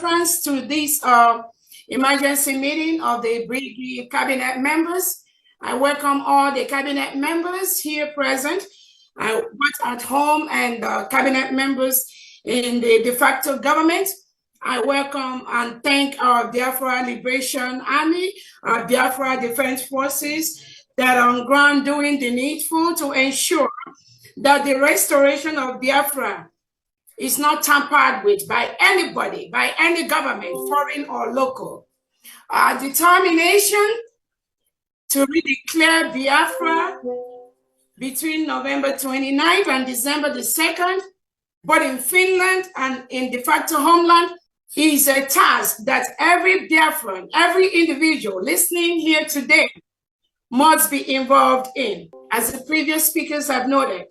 Biafrans to this emergency meeting of the BRGIE cabinet members. I welcome all the cabinet members here present, both at home and cabinet members in the de facto government. I welcome and thank our Biafra Liberation Army, our Biafra Defense Forces that are on ground doing the needful to ensure that the restoration of Biafra is not tampered with by anybody, by any government, foreign or local. Our determination to redeclare Biafra between November 29th and December the 2nd, but in Finland and in de facto homeland, is a task that every Biafran, every individual listening here today must be involved in. As the previous speakers have noted,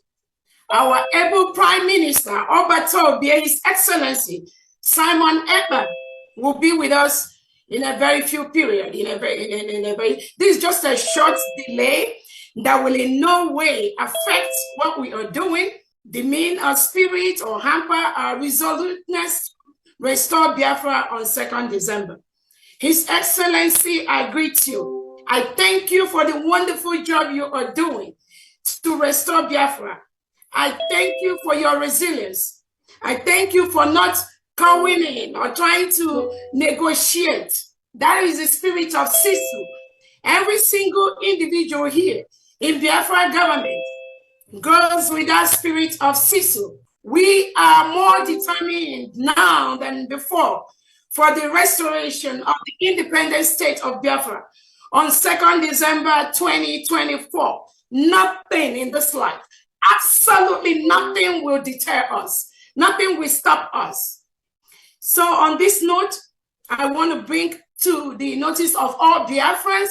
our able Prime Minister, Obato, His Excellency Simon Ekpa, will be with us in a very few period. This is just a short delay that will in no way affect what we are doing, demean our spirit, or hamper our resoluteness to restore Biafra on 2nd December. His Excellency, I greet you. I thank you for the wonderful job you are doing to restore Biafra. I thank you for your resilience. I thank you for not coming in or trying to negotiate. That is the spirit of Sisu. Every single individual here in Biafra government goes with that spirit of Sisu. We are more determined now than before for the restoration of the independent state of Biafra on 2nd December 2024. Nothing in this life, absolutely nothing will deter us. Nothing will stop us. So on this note, I want to bring to the notice of all Biafrans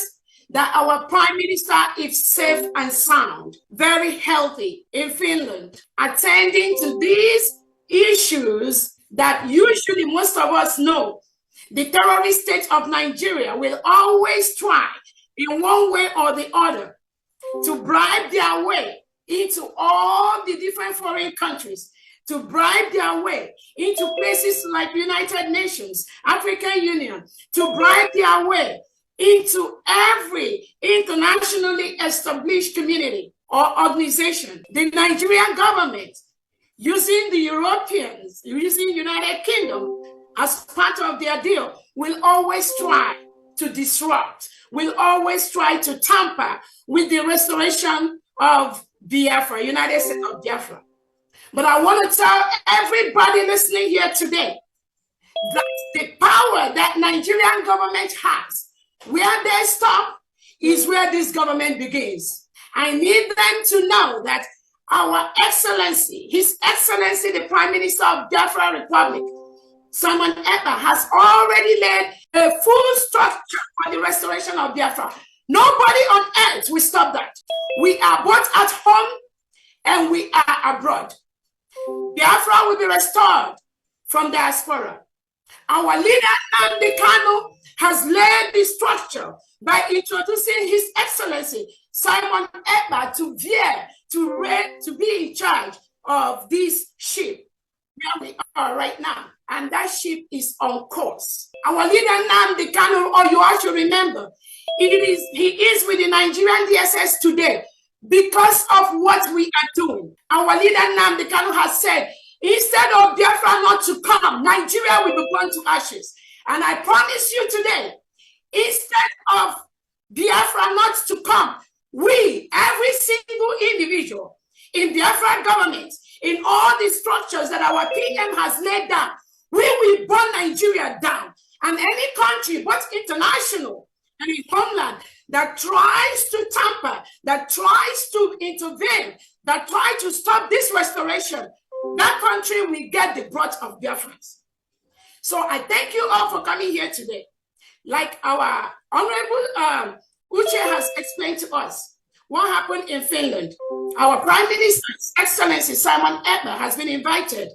that our Prime Minister is safe and sound, very healthy in Finland, attending to these issues that usually most of us know. The terrorist state of Nigeria will always try in one way or the other to bribe their way into all the different foreign countries, to bribe their way into places like United Nations, African Union, to bribe their way into every internationally established community or organization. The Nigerian government, using the Europeans, using United Kingdom as part of their deal, will always try to disrupt, will always try to tamper with the restoration of Biafra, United States of Biafra. But I want to tell everybody listening here today that the power that Nigerian government has, where they stop is where this government begins. I need them to know that our Excellency, His Excellency, the Prime Minister of Biafra Republic, Simon Ekpa, has already laid a full structure for the restoration of Biafra. Nobody on earth will stop that. We are both at home and we are abroad. Biafra will be restored from diaspora. Our leader, Nnamdi Kanu, has laid the structure by introducing His Excellency Simon Ekpa to be in charge of this ship where we are right now. And that ship is on course. Our leader, Nnamdi Kanu, or you all should remember, he is with the Nigerian DSS today because of what we are doing. Our leader, Nnamdi Kanu, has said, instead of Biafra not to come, Nigeria will be burned to ashes. And I promise you today, instead of Biafra not to come, we, every single individual in Biafra government, in all the structures that our PM has laid down, we will burn Nigeria down. And any country, both international and in homeland, that tries to tamper, that tries to intervene, that tries to stop this restoration, that country will get the brunt of Biafrans. So I thank you all for coming here today. Like our Honorable Uche has explained to us what happened in Finland. Our Prime Minister, His Excellency Simon Ekpa, has been invited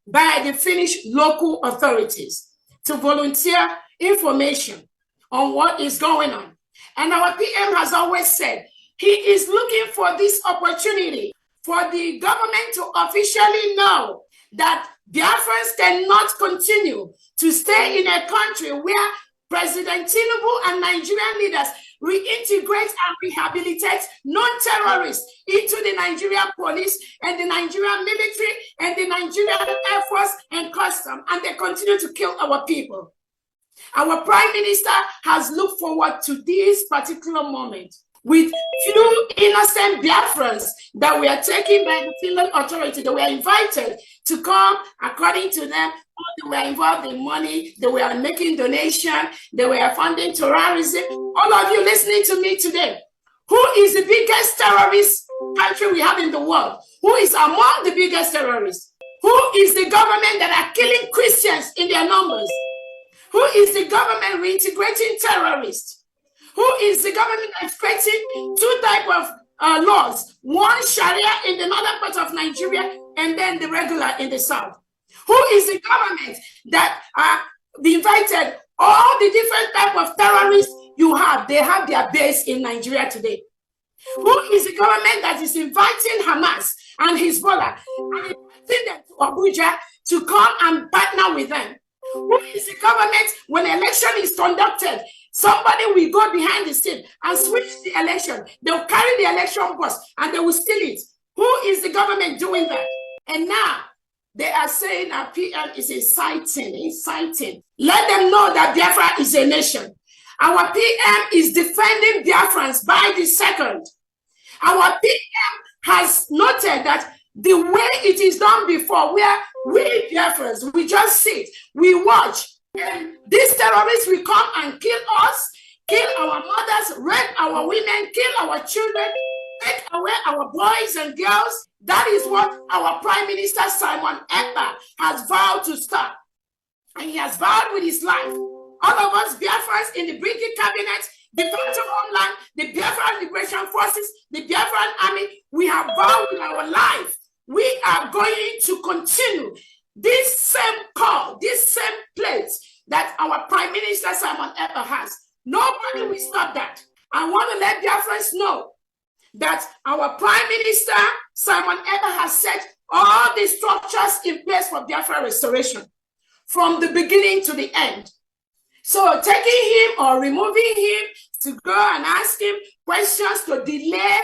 by the Finnish local authorities to volunteer information on what is going on. And our PM has always said he is looking for this opportunity for the government to officially know that Biafrans cannot continue to stay in a country where President Tinubu and Nigerian leaders reintegrate and rehabilitate non-terrorists into the Nigerian police and the Nigerian military and the Nigerian Air Force and custom, and they continue to kill our people. Our Prime Minister has looked forward to this particular moment with few innocent Biafrans that were taken by the Finland authority. They were invited to come, according to them. They were involved in money, they were making donations, they were funding terrorism. All of you listening to me today, who is the biggest terrorist country we have in the world? Who is among the biggest terrorists? Who is the government that are killing Christians in their numbers? Who is the government reintegrating terrorists? Who is the government that's creating two types of laws? One Sharia in the northern part of Nigeria and then the regular in the south. Who is the government that invited all the different types of terrorists you have? They have their base in Nigeria today. Who is the government that is inviting Hamas and Hezbollah and inviting them to Abuja to come and partner with them? Who is the government when election is conducted? Somebody will go behind the scene and switch the election. They'll carry the election bus and they will steal it. Who is the government doing that? And now they are saying our PM is inciting. Let them know that Biafra is a nation. Our PM is defending Biafrans by the second. Our PM has noted that the way it is done before, where we Biafrans, we just sit, we watch, and these terrorists will come and kill us, kill our mothers, rape our women, kill our children, take away our boys and girls. That is what our Prime Minister Simon Ekpa has vowed to stop. And he has vowed with his life. All of us Biafrans in the BRGIE cabinet, the Defense of Homeland, the Biafran Liberation Forces, the Biafran Army, we have vowed with our life. We are going to continue this same call, this same place that our Prime Minister Simon Ekpa has. Nobody will stop that. I want to let Biafrans know that our Prime Minister Simon Ekpa has set all the structures in place for Biafra restoration from the beginning to the end. So taking him or removing him to go and ask him questions to delay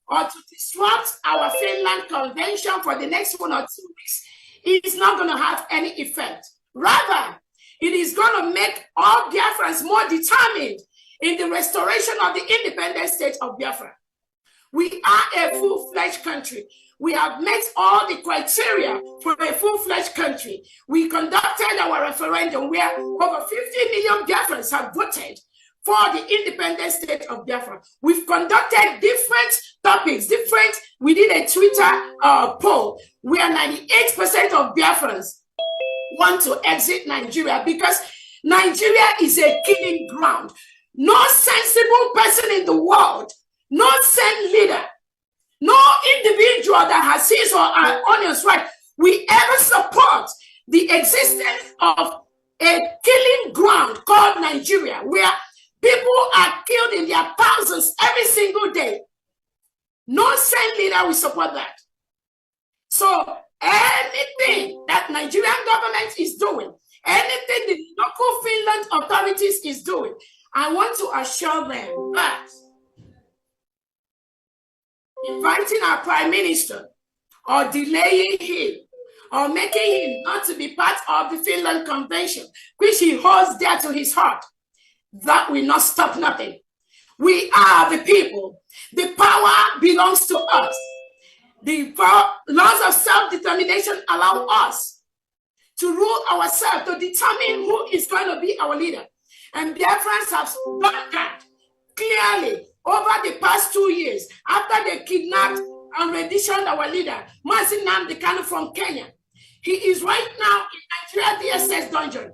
or to disrupt our Finland Convention for the next 1 or 2 weeks is not going to have any effect. Rather, it is going to make all Biafrans more determined in the restoration of the independent state of Biafra. We are a full-fledged country. We have met all the criteria for a full-fledged country. We conducted our referendum where over 50 million Biafrans have voted for the independent state of Biafra. We've conducted different topics, we did a Twitter poll where 98% of Biafrans want to exit Nigeria because Nigeria is a killing ground. No sensible person in the world, no sane leader, no individual that has his or her honest right will ever support the existence of a killing ground called Nigeria, where people are killed in their thousands every single day. No sane leader will support that. So anything that Nigerian government is doing, anything the local Finland authorities is doing, I want to assure them that inviting our Prime Minister or delaying him or making him not to be part of the Finland Convention, which he holds dear to his heart, that will not stop nothing. We are the people. The power belongs to us. The laws of self-determination allow us to rule ourselves, to determine who is going to be our leader. And Biafrans have done that clearly over the past 2 years after they kidnapped and renditioned our leader, Mazi Nnamdi Kanu from Kenya. He is right now in Nigeria DSS dungeon.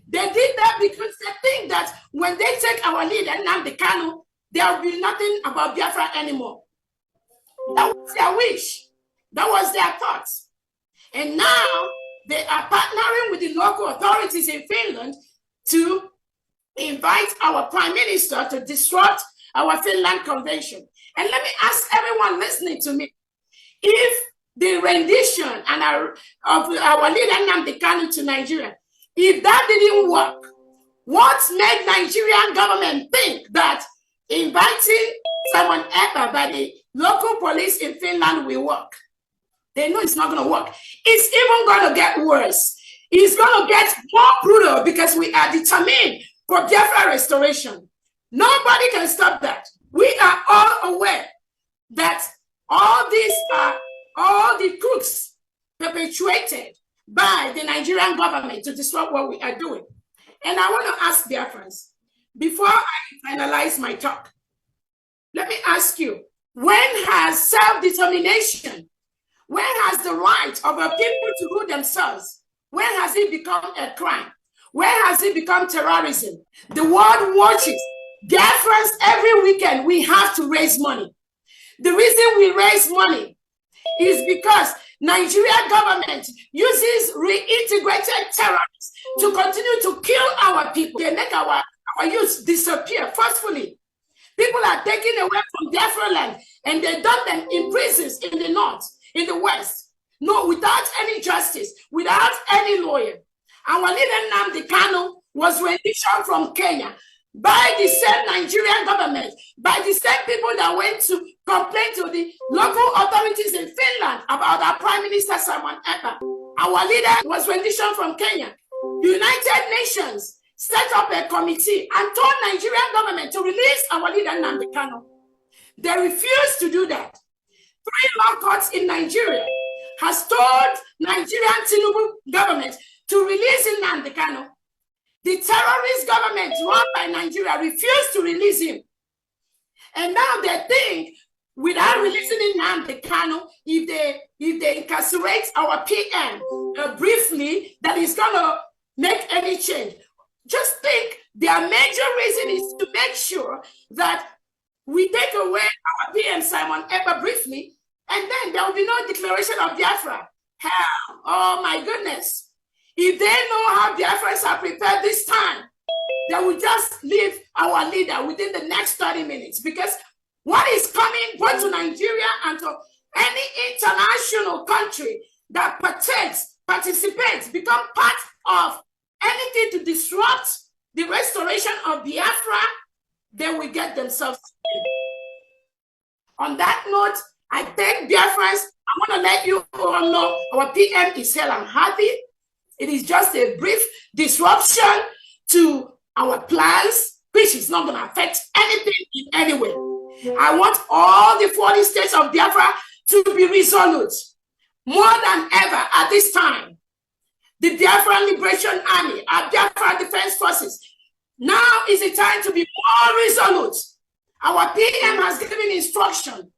They did that because they think that when they take our leader, Nnamdi Kanu, there will be nothing about Biafra anymore. That was their wish. That was their thoughts. And now they are partnering with the local authorities in Finland to invite our Prime Minister to disrupt our Finland Convention. And let me ask everyone listening to me, if the rendition of our leader Nnamdi Kanu to Nigeria. If that didn't work, what made Nigerian government think that inviting Simon Ekpa by the local police in Finland will work? They know it's not going to work. It's even going to get worse. It's going to get more brutal because we are determined for Biafra restoration. Nobody can stop that. We are all aware that all these are all the crooks perpetuated by the Nigerian government to disrupt what we are doing. And I want to ask Biafrans, before I finalize my talk, let me ask you, when has self-determination, when has the right of a people to rule themselves, when has it become a crime? When has it become terrorism? The world watches. Biafrans, every weekend, we have to raise money. The reason we raise money is because Nigerian government uses reintegrated terrorists to continue to kill our people. They make our youth disappear forcefully. People are taken away from Biafra land and they dump them in prisons in the north, in the west. No, without any justice, without any lawyer. Our leader Nnamdi Kanu was renditioned from Kenya by the same Nigerian government, by the same people that went to complain to the local authorities in Finland about our Prime Minister Simon Ekpa. Our leader was renditioned from Kenya. The United Nations set up a committee and told Nigerian government to release our leader Nnamdi Kanu. They refused to do that. 3 law courts in Nigeria has told Nigerian Tinubu government to release Nnamdi Kanu. The terrorist government run by Nigeria refused to release him. And now they think, without releasing Nnamdi Kanu, if they incarcerate our PM briefly, that is going to make any change. Just think, their major reason is to make sure that we take away our PM Simon Ekpa briefly, and then there will be no declaration of Biafra. Hell, oh my goodness. If they know how Biafrans are prepared this time, they will just leave our leader within the next 30 minutes. Because what is coming both to Nigeria and to any international country that participates, become part of anything to disrupt the restoration of Biafra, they will get themselves killed. On that note, I thank Biafrans. I want to let you all know our PM is hale and happy. It is just a brief disruption to our plans, which is not going to affect anything in any way. I want all the 40 states of Biafra to be resolute, more than ever at this time. The Biafran Liberation Army, our Biafra Defense Forces, now is the time to be more resolute. Our PM has given instruction.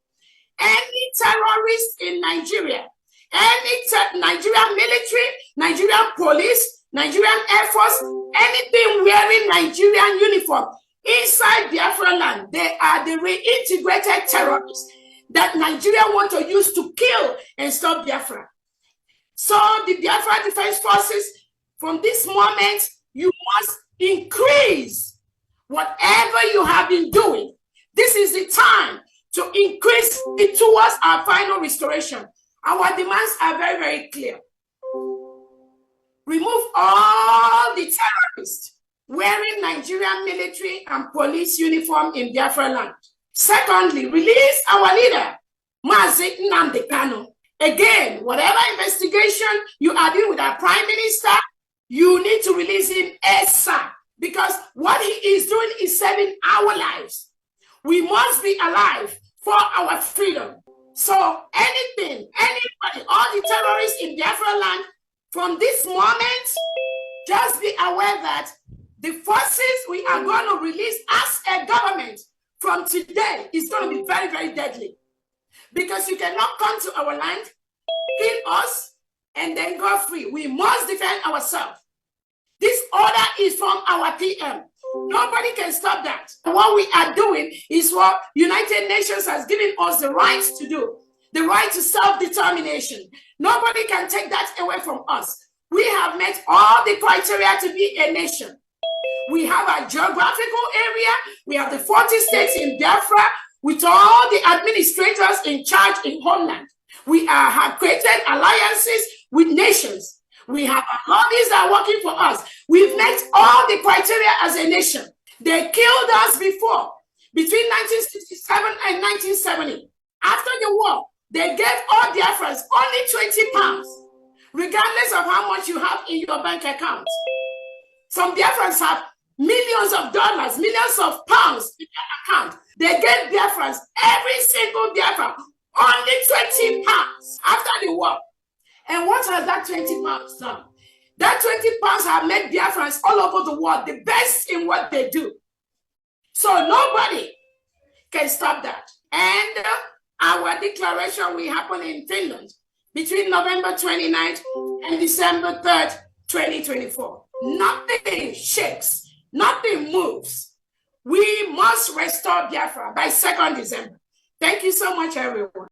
Any terrorist in Nigeria, any Nigerian military, Nigerian police, Nigerian Air Force, anything wearing Nigerian uniform inside Biafra land, they are the reintegrated terrorists that Nigeria want to use to kill and stop Biafra. So the Biafra Defense Forces, from this moment, you must increase whatever you have been doing. This is the time to increase it towards our final restoration. Our demands are very, very clear. Remove all the terrorists wearing Nigerian military and police uniform in Biafra land. Secondly, release our leader, Mazi Nnamdi Kanu. Again, whatever investigation you are doing with our Prime Minister, you need to release him ASAP, because what he is doing is saving our lives. We must be alive for our freedom. So anything, anybody, all the terrorists in Biafra land, from this moment, just be aware that the forces we are going to release as a government from today is going to be very, very deadly. Because you cannot come to our land, kill us, and then go free. We must defend ourselves. This order is from our PM. Nobody can stop that. What we are doing is what United Nations has given us the right to do, the right to self-determination. Nobody can take that away from us. We have met all the criteria to be a nation. We have a geographical area. We have the 40 states in Biafra with all the administrators in charge in homeland. We have created alliances with nations. We have lobbies that are working for us. We've met all the criteria as a nation. They killed us before, between 1967 and 1970. After the war, they gave all Biafrans only 20 pounds, regardless of how much you have in your bank account. Some Biafrans have millions of dollars, millions of pounds in their account. They gave Biafrans, every single Biafran, only 20 pounds after the war. And what has that 20 pounds done? That 20 pounds have made Biafrans all over the world the best in what they do. So nobody can stop that. And our declaration will happen in Finland between November 29th and December 3rd, 2024. Nothing shakes, nothing moves. We must restore Biafra by 2nd December. Thank you so much, everyone.